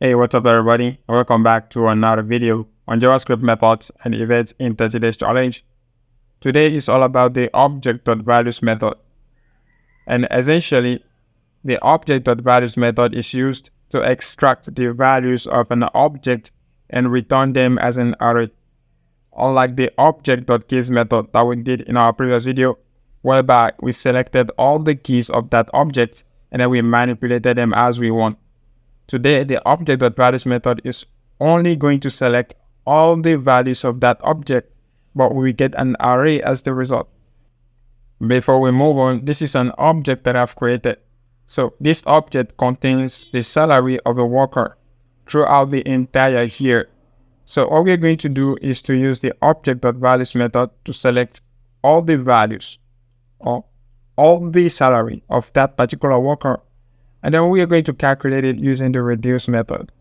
Hey, what's up everybody? Welcome back to another video on JavaScript methods and events in 30 days challenge. Today is all about the Object.values method. And essentially, the Object.values method is used to extract the values of an object and return them as an array. Unlike the Object.keys method that we did in our previous video, whereby we selected all the keys of that object and then we manipulated them as we want. Today, the Object.values method is only going to select all the values of that object, but we get an array as the result. Before we move on, this is an object that I've created. So this object contains the salary of a worker throughout the entire year. So all we're going to do is to use the Object.values method to select all the values or all the salary of that particular worker. And then we are going to calculate it using the reduce method.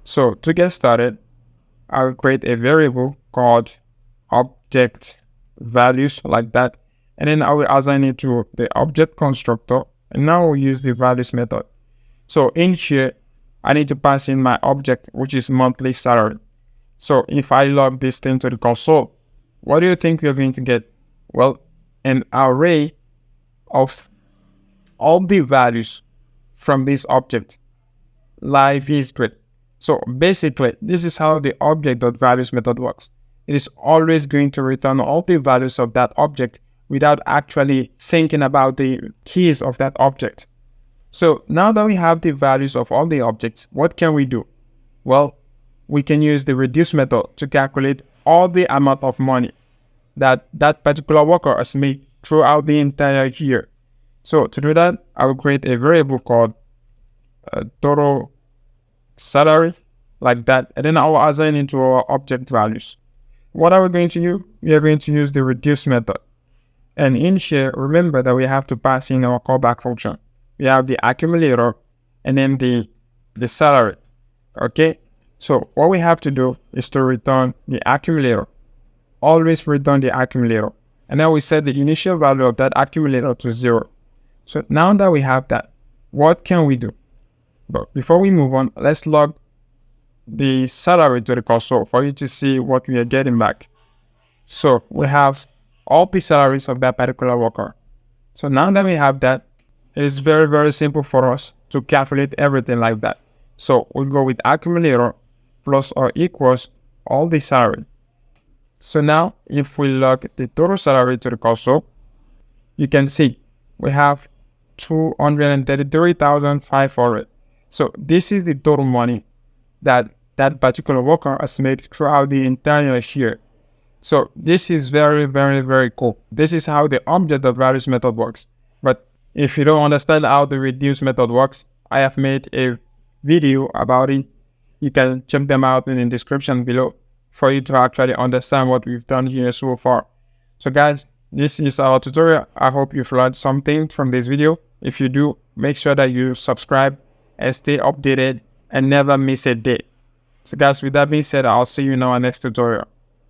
So to get started, I will create a variable called Objectvalues like that. And then I will assign it to the object constructor. And now we'll use the values method. So in here, I need to pass in my object, which is monthly salary. So if I log this thing to the console, what do you think we're going to get? Well, an array of all the values from this object. Life is great. So basically, this is how the Object.values method works. It is always going to return all the values of that object without actually thinking about the keys of that object. So now that we have the values of all the objects, what can we do? Well, we can use the reduce method to calculate all the amount of money that that particular worker has made throughout the entire year. So to do that, I will create a variable called total salary like that, and then I will assign into our object values. What are we going to use? We are going to use the reduce method. And in here, remember that we have to pass in our callback function. We have the accumulator and then the salary. Okay, so what we have to do is to return the accumulator. Always return the accumulator. And then we set the initial value of that accumulator to 0. So now that we have that, what can we do? But before we move on, let's log the salary to the console for you to see what we are getting back. So we have all the salaries of that particular worker. So now that we have that, it is very, very simple for us to calculate everything like that. So we'll go with accumulator plus or equals all the salary. So now if we log the total salary to the console, you can see we have 233,500. So this is the total money that that particular worker has made throughout the entire year. So this is very, very, very cool. This is how the Object.values method works. But if you don't understand how the reduce method works, I have made a video about it. You can check them out in the description below for you to actually understand what we've done here so far. So guys, this is our tutorial. I hope you've learned something from this video. If you do, make sure that you subscribe and stay updated and never miss a day. So guys, with that being said, I'll see you in our next tutorial.